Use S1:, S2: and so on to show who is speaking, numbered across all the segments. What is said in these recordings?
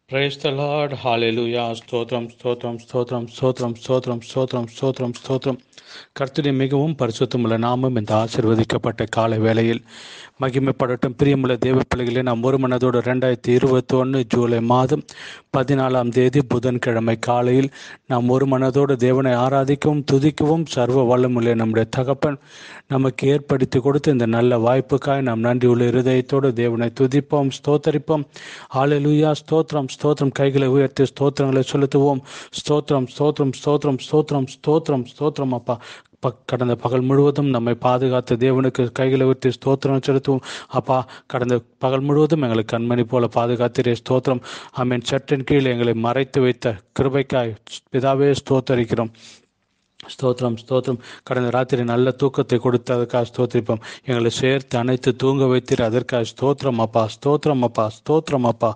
S1: Praise the Lord. Hallelujah. ஸ்தோத்திரம் ஸ்தோத்திரம் ஸ்தோத்திரம் ஸ்தோத்திரம் ஸ்தோத்திரம் ஸ்தோத்திரம் ஸ்தோத்திரம் ஸ்தோத்திரம். கர்த்தருடைய மிகவும் பரிசுத்தமுள்ள நாமம் இந்த ஆசீர்வதிக்கப்பட்ட காலை வேளையில் மகிமைப்படட்டும். பிரியமுள்ள தேவ பிள்ளைகளே, நாம் ஒரு மனதோடு 2021 ஜூலை மாதம் 14ஆம் தேதி புதன்கிழமை காலையில் நாம் ஒரு மனதோடு தேவனை ஆராதிக்கவும் துதிக்கவும் சர்வ வல்லமுள்ள நம்முடைய தகப்பன் நமக்கு ஏற்படுத்தி கொடுத்த இந்த நல்ல வாய்ப்புக்காய் நாம் நன்றியுள்ள இருதயத்தோடு தேவனை துதிப்போம், ஸ்தோத்தரிப்போம். ஹalleluya. ஸ்தோத்திரம் ஸ்தோத்திரம். கைகளை உயர்த்தி ஸ்தோத்திரங்களை செலுத்துவோம். ஸ்தோத்திரம் ஸ்தோத்திரம் ஸ்தோத்திரம் ஸ்தோத்திரம் ஸ்தோத்திரம் ஸ்தோத்திரம். அப்பா, கடந்த பகல் முழுவதும் நம்மை பாதுகாத்த தேவனுக்கு கைகளை உயர்த்தி ஸ்தோத்திரம் செலுத்துவோம். அப்பா, கடந்த பகல் முழுவதும் எங்களை கண்மணி போல பாதுகாத்திரே ஸ்தோத்திரம். ஆமென். சற்றின் கீழ் எங்களை மறைத்து வைத்த கிருபைக்காய் பிதாவே ஸ்தோத்தரிக்கிறோம். ஸ்தோத்திரம் ஸ்தோத்திரம். கடந்த ராத்திரி நல்ல தூக்கத்தை கொடுத்து அதற்காக ஸ்தோத்திரிப்போம். எங்களை சேர்த்து அனைத்து தூங்க வைத்தீர், அதற்காக ஸ்தோத்திரம் அப்பா, ஸ்தோத்திரம் அப்பா, ஸ்தோத்திரம் அப்பா,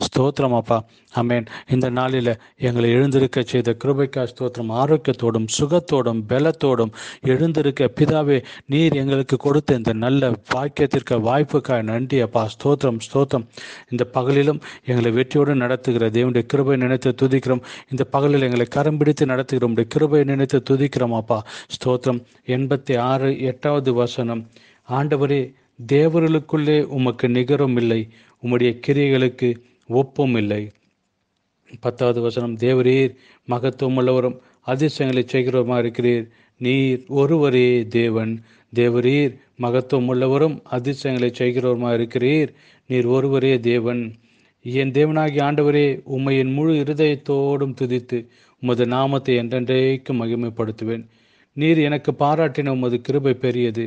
S1: ஸ்தோத்திரம் அப்பா. அமேன். இந்த நாளில் எங்களை எழுந்திருக்க செய்த கிருபைக்காக ஸ்தோத்திரம். ஆரோக்கியத்தோடும் சுகத்தோடும் பலத்தோடும் எழுந்திருக்க பிதாவே நீர் எங்களுக்கு கொடுத்த இந்த நல்ல வாக்கியத்திற்கு வாய்ப்புக்காக நன்றி அப்பா, ஸ்தோத்திரம் ஸ்தோத்திரம். இந்த பகலிலும் எங்களை வெற்றியோடு நடத்துகிற தேவனுடைய கிருபை நினைத்து துதிக்கிறோம். இந்த பகலில் எங்களை கரம் பிடித்து நடத்துகிறோம், கிருபை நினைத்து துதிக்கிறோம் அப்பா, ஸ்தோத்திரம். 86 8வது வசனம். ஆண்டவரே, தேவர்களுக்குள்ளே உமக்கு நிகரும் இல்லை, உம்முடைய கிரியைகளுக்கு ஒப்பும் இல்லை. 10வது வசனம். தேவரீர் மகத்துவம் உள்ளவரும் அதிசயங்களை செய்கிறவருமா இருக்கிறீர், நீர் ஒருவரே தேவன். தேவரீர் மகத்துவம் உள்ளவரும் அதிசயங்களை செய்கிறவருமா இருக்கிறீர், நீர் ஒருவரே தேவன். என் தேவனாகிய ஆண்டவரே, உம்மை என் முழு இருதயத்தோடும் துதித்து உமது நாமத்தை என்றென்றைக்கும் மகிமைப்படுத்துவேன். நீர் எனக்கு பாராட்டின உமது கிருபை பெரியது,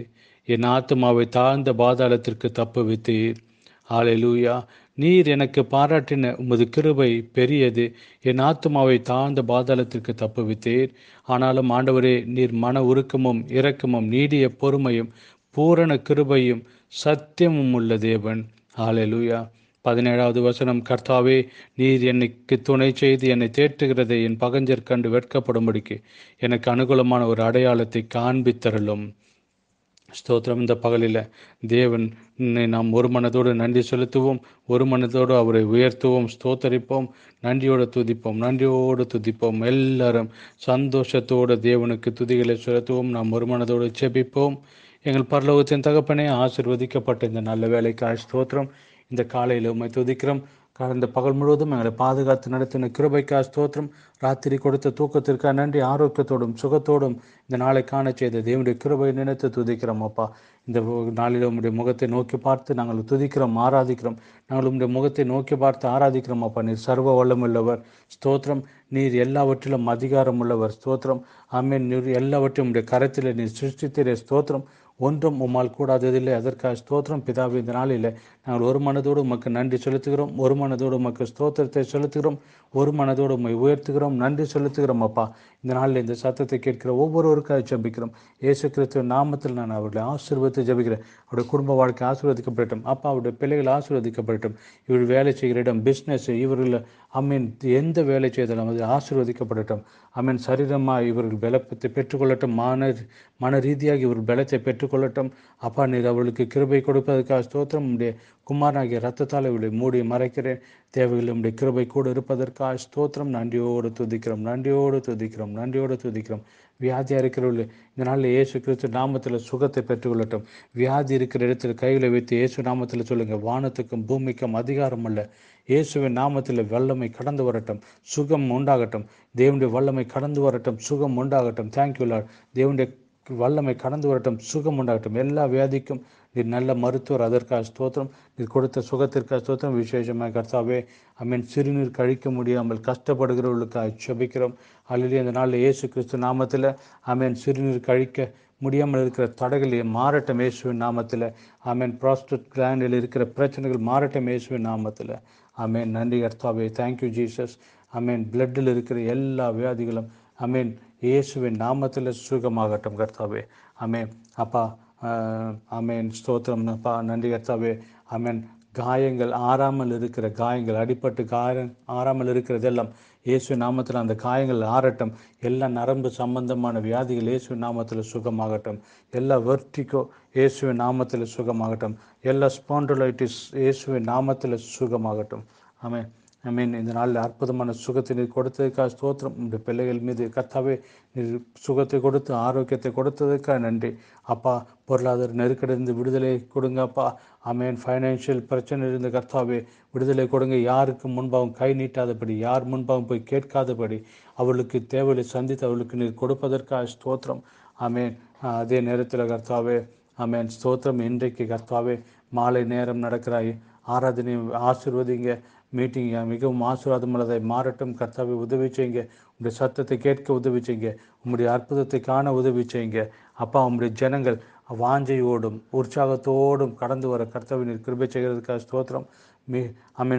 S1: என் ஆத்துமாவை தாழ்ந்த பாதாளத்திற்கு தப்புவித்தீர். ஹல்லேலூயா. நீர் எனக்கு பாராட்டின உமது கிருபை பெரியது, என் ஆத்துமாவை தாழ்ந்த பாதாளத்திற்கு தப்புவித்தீர். ஆனாலும் ஆண்டவரே, நீர் மன உருக்கமும் இரக்கமும் நீடிய பொறுமையும் பூரண கிருபையும் சத்தியமும் உள்ள தேவன். ஹல்லேலூயா. 17வது வசனம். கர்த்தாவே, நீர் எனக்கு துணை செய்து என்னை தேற்றுகிறதை என் பகஞ்சர் கண்டு வெட்கப்படும்படிக்கு எனக்கு அனுகூலமான ஒரு அடையாளத்தை காண்பித்தருளும். ஸ்தோத்திரம். இந்த பகலில் தேவன் நாம் ஒரு மனதோடு நன்றி செலுத்துவோம், ஒரு மனதோடு அவரை உயர்த்துவோம், ஸ்தோத்தரிப்போம், நன்றியோடு துதிப்போம், நன்றியோடு துதிப்போம். எல்லாரும் சந்தோஷத்தோடு தேவனுக்கு துதிகளை செலுத்துவோம். நாம் ஒரு மனதோடு செபிப்போம். எங்கள் பரலோகத்தின் தகப்பனே, ஆசீர்வதிக்கப்பட்ட இந்த நல்ல வேலைக்காய் ஸ்தோத்திரம். இந்த காலையில் உம்மை துதிக்கிறோம். கடந்த பகல் முழுவதும் எங்களை பாதுகாத்து நடத்தின கிருபைக்காய் ஸ்தோத்திரம். ராத்திரி கொடுத்த தூக்கத்திற்காக நன்றி. ஆரோக்கியத்தோடும் சுகத்தோடும் இந்த நாளை காண செய்த தேவனுடைய கிருபை நினைத்து துதிக்கிறோம் அப்பா. இந்த நாளில் உம்முடைய முகத்தை நோக்கி பார்த்து நாங்கள் துதிக்கிறோம், ஆராதிக்கிறோம். நாங்கள் உம்முடைய முகத்தை நோக்கி பார்த்து ஆராதிக்கிறோம் அப்பா. நீர் சர்வ வல்லமுள்ளவர், ஸ்தோத்திரம். நீர் எல்லாவற்றிலும் அதிகாரம் உள்ளவர், ஸ்தோத்திரம். ஆமென். நீர் எல்லாவற்றையும் உம்முடைய கரத்தில் நீர் சிருஷ்டித்தீரே, ஸ்தோத்திரம். ஒன்றும் உம்மால் கூடாததில்லை, அதற்காக ஸ்தோத்திரம் பிதாவே. இந்த நாளில் நாங்கள் ஒரு மனதோடு உமக்கு நன்றி செலுத்துகிறோம், ஒரு மனதோடு உமக்கு ஸ்தோத்திரத்தை செலுத்துகிறோம், ஒரு மனதோடு உம்மை உயர்த்துகிறோம், நன்றி செலுத்துகிறோம் அப்பா. இந்த நாளில் இந்த சத்தத்தை கேட்கிற ஒவ்வொருவருக்காக ஜெபிக்கிறோம். இயேசு கிறிஸ்துவின் நாமத்தில் நான் அவர்களை ஆசீர்வதித்து ஜெபிக்கிறேன். அவருடைய குடும்ப வாழ்க்கை ஆசீர்வதிக்கப்படட்டும் அப்பா. அவருடைய பிள்ளைகள் ஆசீர்வதிக்கப்படட்டும். இவர் வேலை செய்கிற இடம், பிஸ்னஸ், இவர்கள் அம்மீன் எந்த வேலை செய்தாலும் அது ஆசீர்வதிக்கப்படட்டும். அம்மீன். சரீரமாக இவர்கள் பலத்தை பெற்றுக்கொள்ளட்டும், மன ரீதியாக இவர்கள் பலத்தை பெற்றுக்கொள்ளட்டும் அப்பா. நீர் அவர்களுக்கு கிருபை கொடுப்பதற்காக ஸ்தோத்திரம். உடைய குமாரனாகிய ரத்தத்தால் இவர்களை மூடி மறைக்கிறேன். தேவைகள் உடைய கிருபை கூட இருப்பதற்காக ஸ்தோத்திரம். நன்றியோடு துதிக்கிறோம், நன்றியோடு துதிக்கிறோம், நன்றியோடு துதிக்கிறோம். வியாதியாக இருக்கிறவர்கள் இந்த நாளில் இயேசு கிறிஸ்து நாமத்தில் சுகத்தை பெற்றுக்கொள்ளட்டும். வியாதி இருக்கிற இடத்தில் கைகளை வைத்து இயேசு நாமத்தில் சொல்லுங்கள். வானத்துக்கும் பூமிக்கும் அதிகாரம் அல்ல, இயேசுவின் நாமத்தில் வல்லமை கடந்து வரட்டும், சுகம் உண்டாகட்டும். தேவனுடைய வல்லமை கடந்து வரட்டும், சுகம் உண்டாகட்டும். Thank you Lord. தேவனுடைய வல்லமை கடந்து வரட்டும், சுகம் உண்டாகட்டும். எல்லா வியாதிக்கும் நீர் நல்ல மருத்துவர், அதற்காக ஸ்தோத்திரம். நீர் கொடுத்த சுகத்திற்காக ஸ்தோத்திரம். விசேஷமாக கர்த்தாவே, அமீன். சிறுநீர் கழிக்க முடியாமல் கஷ்டப்படுகிறவர்களுக்காக ஜெபிக்கிறோம். அல்லது அந்த நாளில் இயேசு கிறிஸ்து நாமத்தில் அமீன். சிறுநீர் கழிக்க முடியாமல் இருக்கிற தடைகள் மாறட்டும் இயேசுவின் நாமத்தில். ஆமென். ப்ராஸ்டேட் கிளாண்டில் இருக்கிற பிரச்சனைகள் மாறட்டும் இயேசுவின் நாமத்தில். ஆமென். நன்றி கர்த்தாவே. Thank you Jesus. ஆமென். பிளட்டில் இருக்கிற எல்லா வியாதிகளும் ஆமென் இயேசுவின் நாமத்தில் சுகமாகட்டும் கர்த்தாவே. ஆமென் அப்பா. ஆமென். ஸ்தோத்திரம் அப்பா. நன்றி கர்த்தாவே. ஆமென். காயங்கள் ஆறாமல் இருக்கிற காயங்கள், அடிப்பட்டு ஆறாமல் இருக்கிறதெல்லாம் இயேசு நாமத்தில் அந்த காயங்கள் ஆறட்டும். எல்லா நரம்பு சம்பந்தமான வியாதிகள் இயேசுவின் நாமத்தில் சுகமாகட்டும். எல்லா வெர்டிகோ இயேசுவின் நாமத்தில் சுகமாகட்டும். எல்லா ஸ்பாண்டலைட்டிஸ் இயேசுவின் நாமத்தில் சுகமாகட்டும். ஆமென். இந்த நாளில் அற்புதமான சுகத்தை நீர் கொடுத்ததற்காக ஸ்தோத்திரம். உடைய பிள்ளைகள் மீது கர்த்தாவே நீர் சுகத்தை கொடுத்து ஆரோக்கியத்தை கொடுத்ததற்காக நன்றி அப்பா. பொருளாதார நெருக்கடியிலிருந்து விடுதலை கொடுங்க அப்பா. ஃபைனான்ஷியல் பிரச்சனை இருந்த கர்த்தாவே விடுதலை கொடுங்க. யாருக்கு முன்பாகவும் கை நீட்டாதபடி, யார் முன்பாகவும் போய் கேட்காதபடி அவளுக்கு தேவையை சந்தித்து அவளுக்கு நீர் கொடுப்பதற்காக ஸ்தோத்திரம். ஆமேன். அதே நேரத்தில் கர்த்தாவே ஸ்தோத்திரம். இன்றைக்கு கர்த்தாவே மாலை நேரம் நடக்கிற ஆராதனை ஆசீர்வதிங்க. மீட்டிங் மிகவும் ஆசீர்வாதம் உள்ளதை மாறட்டும். கர்த்தாவை உதவி செய்யுங்க. உங்களுடைய சத்தத்தை கேட்க உதவி செய்யுங்க. உங்களுடைய அற்புதத்தை காண உதவி செய்யுங்க அப்பா. உங்களுடைய ஜனங்கள் வாஞ்சையோடும் உற்சாகத்தோடும் கடந்து வர கர்த்தாவை நீர் கிருபை செய்கிறதுக்காக ஸ்தோத்திரம்.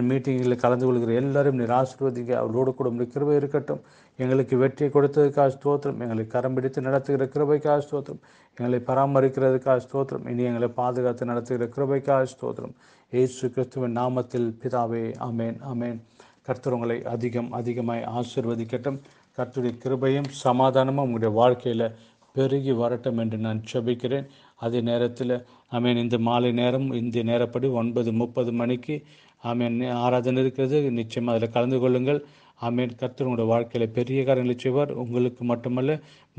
S1: மீட்டிங்கில் கலந்து கொள்கிற எல்லாரும் நீர் ஆசீர்வதிங்க. அவர்களோடு கூட உங்களுடைய கிருபை இருக்கட்டும். எங்களுக்கு வெற்றியை கொடுத்ததுக்காக ஸ்தோத்திரம். எங்களை கரம் பிடித்து நடத்துகிற கிருபைக்காக ஸ்தோத்திரம். எங்களை பராமரிக்கிறதுக்காக ஸ்தோத்திரம். இனி எங்களை பாதுகாத்து நடத்துகிற கிருபைக்காக ஸ்தோத்திரம். இயேசு கிறிஸ்துவின் நாமத்தில் பிதாவே, ஆமேன் ஆமேன். கர்த்தர் உங்களை அதிகமாய் ஆசீர்வதிக்கட்டும். கர்த்தருடைய கிருபையும் சமாதானமும் உங்களுடைய வாழ்க்கையில் பெருகி வரட்டும் என்று நான் ஜெபிக்கிறேன். அதே நேரத்தில் இந்த மாலை நேரம் இந்திய நேரப்படி 9:30 மணிக்கு ஆராதனை இருக்கிறது. நிச்சயமாக அதில் கலந்து கொள்ளுங்கள். கர்த்தர் உங்களுடைய வாழ்க்கையில் பெரிய காரியங்களை செய்வார். உங்களுக்கு மட்டுமல்ல,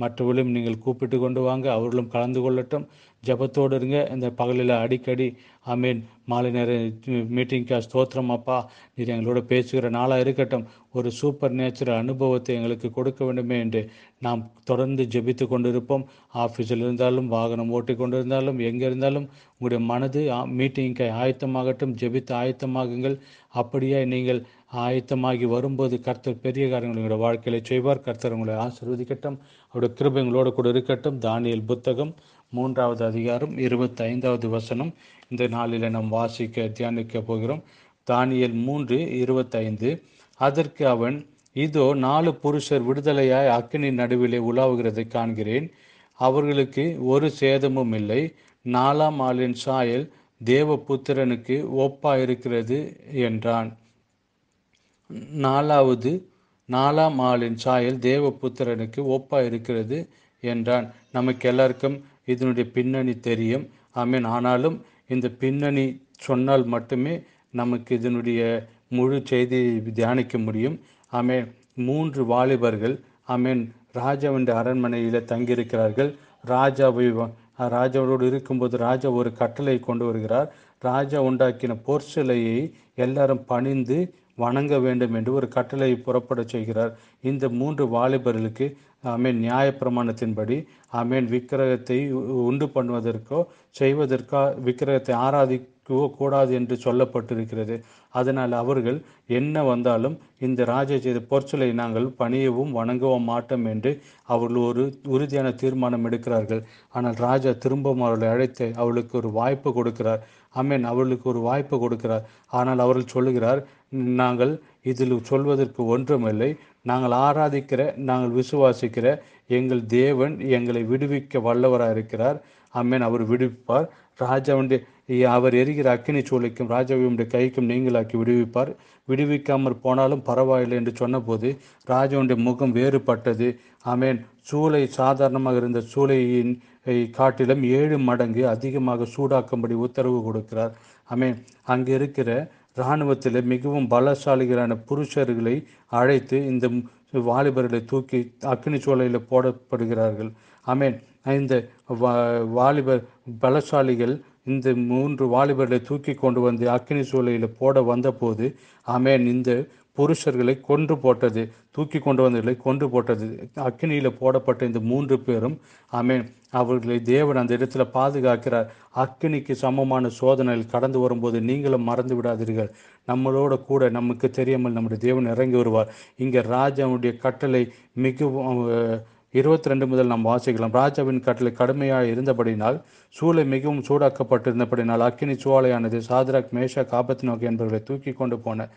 S1: மற்றவர்களும் நீங்கள் கூப்பிட்டு கொண்டு வாங்க, அவர்களும் கலந்து கொள்ளட்டும். ஜபத்தோடு இருங்க. இந்த பகலில் அடிக்கடி மாலை நேர மீட்டிங்காக ஸ்தோத்திரம் அப்பா. நீர் எங்களோட பேசுகிற நாளாக இருக்கட்டும். ஒரு சூப்பர் நேச்சுரல் அனுபவத்தை எங்களுக்கு கொடுக்க வேண்டுமே என்று நாம் தொடர்ந்து ஜெபித்து கொண்டிருப்போம். ஆஃபீஸில் இருந்தாலும், வாகனம் ஓட்டி கொண்டு இருந்தாலும், எங்கே இருந்தாலும் உங்களுடைய மனது மீட்டிங்காக ஆயத்தமாகட்டும். ஜெபித்து ஆயத்தமாகுங்கள். அப்படியே நீங்கள் ஆயத்தமாகி வரும்போது கர்த்தர் பெரிய காரியங்கள் உங்களுடைய வாழ்க்கையில செய்வார். கர்த்தர் உங்களை ஆசீர்வதிக்கட்டும். அவருடைய கிருபை உங்களோடு கூட இருக்கட்டும். தானியேல் புத்தகம் 3வது அதிகாரம் 25வது வசனம் இந்த நாளில் நாம் வாசிக்க தியானிக்க போகிறோம். தானியேல் 3:25. அதற்கு அவன், இதோ 4 புருஷர் விடுதலையாய் அக்கினி நடுவிலே உலாவுகிறதை காண்கிறேன். அவர்களுக்கு ஒரு சேதமும் இல்லை. 4ஆம் ஆளின் சாயல் தேவபுத்திரனுக்கு ஒப்பாயிருக்கிறது என்றான். 4ஆம் ஆளின் சாயல் தேவபுத்திரனுக்கு ஒப்பாயிருக்கிறது என்றான். நமக்கு எல்லாருக்கும் இதனுடைய பின்னணி தெரியும். ஆனாலும் இந்த பின்னணி சொன்னால் மட்டுமே நமக்கு இதனுடைய முழு செய்தியை தியானிக்க முடியும். 3 வாலிபர்கள் ராஜாவின் அரண்மனையில் தங்கியிருக்கிறார்கள். ராஜாவோடு இருக்கும்போது ராஜா ஒரு கட்டளை கொண்டு வருகிறார். ராஜா உண்டாக்கின பொற்சிலையை எல்லாரும் பணிந்து வணங்க வேண்டும் என்று ஒரு கட்டளையை புறப்பட செய்கிறார். இந்த 3 வாலிபர்களுக்கு நியாயப்பிரமாணத்தின்படி விக்கிரகத்தை உண்டு பண்ணுவதற்கோ செய்வதற்கோ விக்கிரகத்தை ஆராதிக்கவோ கூடாது என்று சொல்லப்பட்டிருக்கிறது. அதனால் அவர்கள் என்ன வந்தாலும் இந்த ராஜா செய்த பொற்சிலை நாங்கள் பணியவும் வணங்கவும் மாட்டோம் என்று அவர்கள் ஒரு உறுதியான தீர்மானம் எடுக்கிறார்கள். ஆனால் ராஜா திரும்பவும் அவர்களை அழைத்து அவளுக்கு ஒரு வாய்ப்பு கொடுக்கிறார். அவர்களுக்கு ஒரு வாய்ப்பு கொடுக்கிறார். ஆனால் அவர்கள் சொல்லுகிறார், நாங்கள் இதில் சொல்வதற்கு ஒன்றுமில்லை. நாங்கள் ஆராதிக்கிற, நாங்கள் விசுவாசிக்கிற எங்கள் தேவன் எங்களை விடுவிக்க வல்லவராக இருக்கிறார். அவர் விடுவிப்பார். அவர் எரிகிற அக்கினி சூளைக்கும் ராஜாவுடைய கைக்கும் நீங்களாக்கி விடுவிப்பார். விடுவிக்காமல் போனாலும் பரவாயில்லை என்று சொன்னபோது ராஜாவுடைய முகம் வேறுபட்டது. சூளை சாதாரணமாக இருந்த சூளையின் காட்டிலும் 7 மடங்கு அதிகமாக சூடாக்கும்படி உத்தரவு கொடுக்கிறார். அங்கே இருக்கிற இராணுவத்தில் மிகவும் பலசாலிகளான புருஷர்களை அழைத்து இந்த வாலிபர்களை தூக்கி அக்னி சூளையில் போடப்படுகிறார்கள். இந்த வாலிபர் பலசாலிகள் இந்த 3 வாலிபர்களை தூக்கி கொண்டு வந்து அக்னி சூளையில் போட வந்தபோது இந்த புருஷர்களை கொன்று போட்டது. தூக்கி கொண்டு வந்தவர்களை கொன்று போட்டது. அக்னியில் போடப்பட்ட இந்த 3 பேரும் அவர்களை தேவன் அந்த இடத்துல பாதுகாக்கிறார். அக்னிக்கு சமமான சோதனைகள் கடந்து வரும்போது நீங்களும் மறந்து விடாதீர்கள். நம்மளோட கூட நமக்கு தெரியாமல் நம்முடைய தேவன் இறங்கி வருவார். இங்கே ராஜாவுடைய கட்டளை மிகவும் 22 முதல் நாம் வாசிக்கலாம். ராஜாவின் கட்டளை கடுமையாக இருந்தபடினால், சூளை மிகவும் சூடாக்கப்பட்டிருந்தபடினால் அக்கினி சூளையானது சாத்ராக், மேஷாக், ஆபேத்நேகோ என்பவர்களை தூக்கி கொண்டு போன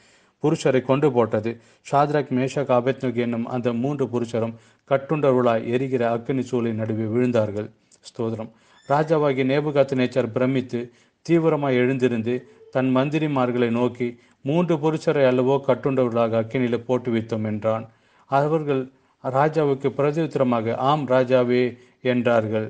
S1: புருஷரை கொண்டு போட்டது. சாத்ராக், மேஷாக், ஆபேத்நேகோ என்னும் அந்த 3 புருஷரும் கட்டுண்டவர்களாய் எரிகிற அக்கினி சூளை நடுவே விழுந்தார்கள். ஸ்தோத்திரம். ராஜாவாகிய நேபுகாத்நேச்சார் பிரமித்து தீவிரமாய் எழுந்திருந்து தன் மந்திரிமார்களை நோக்கி, 3 புருஷரை அல்லவோ கட்டுண்டவர்களாக அக்கினியில போட்டு வைத்தோம் என்றான். அவர்கள் ராஜாவுக்கு பிரதியுத்தரமாக, ஆம் ராஜாவே என்றார்கள்.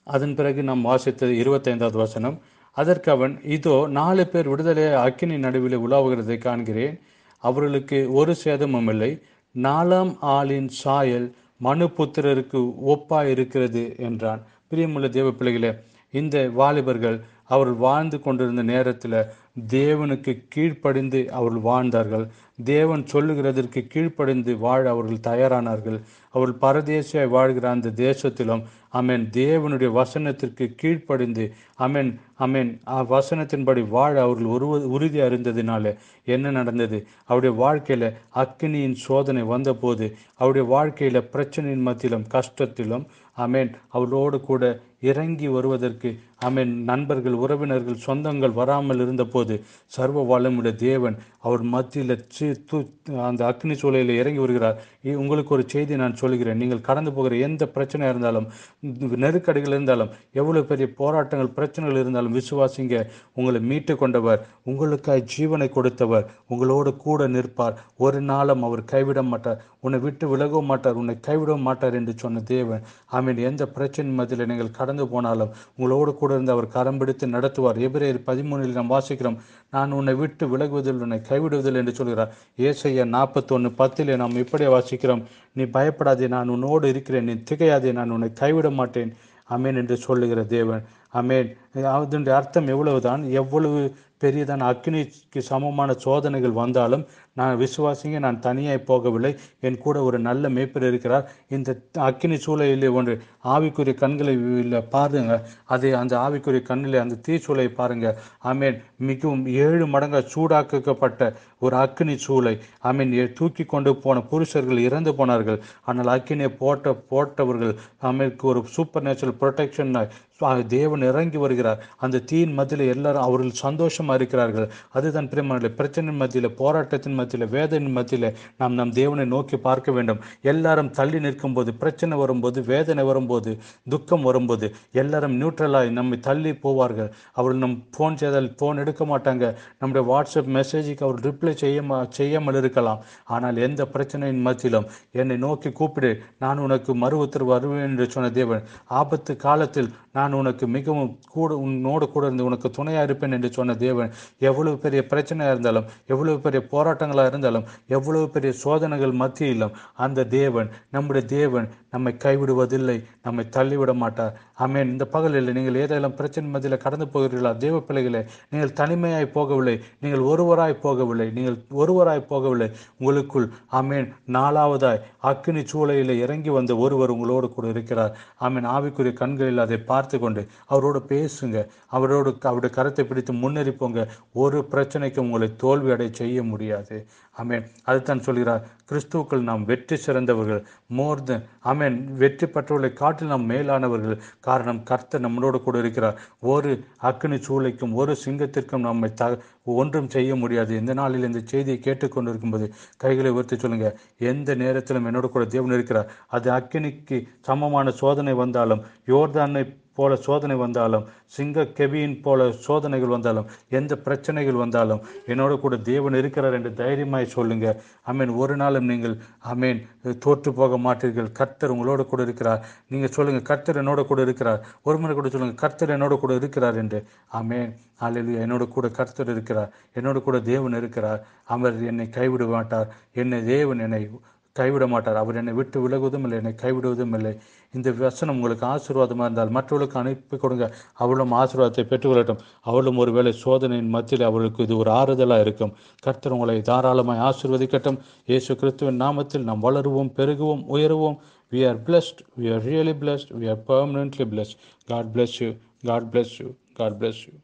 S1: அதன் பிறகு நாம் வாசித்தது 25வது வசனம். அதற்கு அவன், இதோ 4 பேர் விடுதலையாய் அக்கினி நடுவிலே உலாவுகிறதை காண்கிறேன். அவர்களுக்கு ஒரு சேதமும் இல்லை. 4ஆம் ஆளின் சாயல் மனுபுத்திரருக்கு ஒப்பாயிருக்கிறது என்றான். பிரியமுள்ள தேவ பிள்ளைகளே, இந்த வாலிபர்கள் அவர்கள் வாழ்ந்து கொண்டிருந்த நேரத்தில் தேவனுக்கு கீழ்ப்படிந்து அவர்கள் வாழ்ந்தார்கள். தேவன் சொல்லுகிறதற்கு கீழ்ப்படிந்து வாழ அவர்கள் தயாரானார்கள். அவர்கள் பரதேசியாய் வாழ்கிற அந்த தேசத்திலும் அமேன் தேவனுடைய வசனத்திற்கு கீழ்ப்படிந்து அமேன் அமேன் வசனத்தின்படி வாழ அவர்கள் உறுதியாக இருந்ததினால என்ன நடந்தது? அவருடைய வாழ்க்கையில் அக்கினியின் சோதனை வந்தபோது, அவருடைய வாழ்க்கையில் பிரச்சனையின் மத்தியிலும் கஷ்டத்திலும் அமேன் அவளோடு கூட இறங்கி வருவதற்கு அமேன் நண்பர்கள், உறவினர்கள், சொந்தங்கள் வராமல் இருந்தபோது சர்வ வல்லமையுடைய தேவன் அவர் மத்தியில் அந்த அக்னி சூளையில் இறங்கி வருகிறார். உங்களுக்கு ஒரு செய்தி நான் சொல்கிறேன். நீங்கள் கடந்து போகிற எந்த பிரச்சனை இருந்தாலும், நெருக்கடிகள் இருந்தாலும், எவ்வளவு பெரிய போராட்டங்கள் பிரச்சனைகள் இருந்தாலும் விசுவாசிங்க. உங்களை மீட்டு கொண்டவர், உங்களுக்காய் ஜீவனை கொடுத்தவர் உங்களோடு கூட நிற்பார். ஒரு நாளும் அவர் கைவிட மாட்டார். உன்னை விட்டு விலகவும் மாட்டார், உன்னை கைவிடவும் மாட்டார் என்று சொன்ன தேவன் ஆமீன். எந்த பிரச்சனை மத்தியில் நீங்கள் கடந்து போனாலும் உங்களோடு கூட இருந்து அவர் கரம் பிடித்து நடத்துவார். எபிரேயர் 13 நாம் வாசிக்கிறோம், நான் உன்னை விட்டு விலகுவதில் உன்னை கைவிடுவதில் என்று சொல்கிறார். ஏசாயா 41:10 நாம் இப்படியே வாசிக்கிறோம், நீ பயப்படாதே, நான் உன்னோடு இருக்கிறேன், நீ திகையாதே, நான் உன்னை கைவிட மாட்டேன் அமேன் என்று சொல்லுகிற தேவன். அமேன். அதனுடைய அர்த்தம் எவ்வளவுதான், எவ்வளவு பெரியதான அக்னிக்கு சமமான சோதனைகள் வந்தாலும் நான் விசுவாசிங்க, நான் தனியாய் போகவில்லை, என் கூட ஒரு நல்ல மேய்ப்பர் இருக்கிறார். இந்த அக்கினி சூளையிலே ஒன்று ஆவிக்குரிய கண்களை பாருங்க, அதை அந்த ஆவிக்குரிய கண்ணிலே அந்த தீச்சூளை பாருங்க. ஆமேன். மிகவும் 7 மடங்கு சூடாக்கப்பட்ட ஒரு அக்கினி சூளை. ஆமீன். தூக்கி கொண்டு போன புருஷர்கள் இறந்து போனார்கள். ஆனால் அக்கினியை போட்டவர்கள் ஆமீனுக்கு ஒரு சூப்பர் நேச்சுரல் ப்ரொடெக்ஷன் தேவன் இறங்கி வருகிறார். அந்த தீயின் மத்தியில் எல்லாரும் அவர்கள் சந்தோஷமா இருக்கிறார்கள். அதுதான் பிரியமானவர்களே, பிரச்சனை மத்தியில், போராட்டத்தின் மத்தியில், வேதனையின் மத்தியில் நாம் நம் தேவனை நோக்கி பார்க்க வேண்டும். எல்லாரும் தள்ளி நிற்கும் போது, பிரச்சனை வரும்போது, வேதனை வரும்போது, துக்கம் வரும்போது எல்லாரும் நியூட்ரலாய் நம்மை தள்ளி போவார்கள். அவர்கள் நம் ஃபோன் செய்தால் ஃபோன் எடுக்க மாட்டாங்க. நம்முடைய வாட்ஸ்அப் மெசேஜுக்கு அவர் ரிப்ளை செய்யாமல் இருக்கலாம். ஆனால் எந்த பிரச்சனையின் மத்தியிலும் என்னை நோக்கி கூப்பிடு, நான் உனக்கு மறு உத்தரவு வருவேன் என்று சொன்ன தேவன், ஆபத்து காலத்தில் நான் உனக்கு மிகவும் உன்னோடு கூட இருந்து உனக்கு துணையாக இருப்பேன் என்று சொன்ன தேவன், எவ்வளவு பெரிய பிரச்சனையாக இருந்தாலும், எவ்வளவு பெரிய போராட்டங்களாக இருந்தாலும், எவ்வளவு பெரிய சோதனைகள் மத்தியிலும் அந்த தேவன், நம்முடைய தேவன் நம்மை கைவிடுவதில்லை, நம்மை தள்ளிவிட மாட்டார். ஆமேன். இந்த பகலில் நீங்கள் ஏதேனும் பிரச்சனை மத்தியில் கடந்து போகிறீர்களா? தேவ பிள்ளைகளே, நீங்கள் தனிமையாய் போகவில்லை, நீங்கள் ஒருவராய் போகவில்லை. உங்களுக்குள் ஆமேன் 4வதாய் அக்கினி சூளையில் இறங்கி வந்த ஒருவர் உங்களோடு கூட இருக்கிறார். ஆமேன். ஆவிக்குரிய கண்களில் அதை பார்த்து கொண்டு அவரோடு பேசுங்க, அவருடைய கரத்தை பிடித்து முன்னேறி போங்க. ஒரு பிரச்சனைக்கு உங்களை தோல்வி அடைய செய்ய முடியாது. ஆமேன். அதுதான் சொல்கிறார், கிறிஸ்துவுக்குள் நாம் வெற்றி சிறந்தவர்கள், மோர் தென் ஆமேன், வெற்றி பெற்றவர்களை காட்டில் நாம் மேலானவர்கள். காரணம், கர்த்தர் நம்மளோடு கூட இருக்கிறார். ஒரு அக்கினி சூளைக்கும் ஒரு சிங்கத்திற்கும் நம்மை ஒன்றும் செய்ய முடியாது. இந்த நாளில் இந்த செய்தியை கேட்டுக்கொண்டிருக்கும்போது கைகளை உயர்த்தி சொல்லுங்க, எந்த நேரத்திலும் என்னோடு கூட தேவன் இருக்கிறார். அது அக்கினிக்கு சமமான சோதனை வந்தாலும், யோர்தானை போல சோதனை வந்தாலும், சிங்க கெபியின் போல சோதனைகள் வந்தாலும், எந்த பிரச்சனைகள் வந்தாலும் என்னோட கூட தேவன் இருக்கிறார் என்று தைரியமாய் சொல்லுங்க. ஆமேன். ஒரு நாளும் நீங்கள் ஆமேன் தோற்று போக மாட்டீர்கள். கர்த்தர் உங்களோடு கூட இருக்கிறார். நீங்கள் சொல்லுங்க, கர்த்தர் என்னோட கூட இருக்கிறார். ஒரு முறை கூட சொல்லுங்க, கர்த்தர் என்னோட கூட இருக்கிறார் என்று. ஆமேன். அல்லேலூயா. என்னோட கூட கர்த்தர் இருக்கிறார், என்னோட கூட தேவன் இருக்கிறார். அவர் என்னை கைவிட மாட்டார். தேவன் என்னை கைவிட மாட்டார். அவர் என்னை விட்டு விலகுவதும் இல்லை, என்னை கைவிடுவதும் இல்லை. இந்த வசனம் உங்களுக்கு ஆசீர்வாதமாக இருந்தால் மற்றவர்களுக்கு அனுப்பி கொடுங்க. அவளும் ஆசீர்வாதத்தை பெற்றுக்கொள்ளட்டும். அவளும் ஒருவேளை சோதனையின் மத்தியில் அவர்களுக்கு இது ஒரு ஆறுதலாக இருக்கும். கர்த்தர் உங்களை தாராளமாய் ஆசீர்வதிக்கட்டும். இயேசு கிறிஸ்துவின் நாமத்தில் நாம் வளருவோம், பெருகுவோம், உயருவோம். We are blessed. We are really blessed. We are permanently blessed. God bless you. God bless you. God bless you.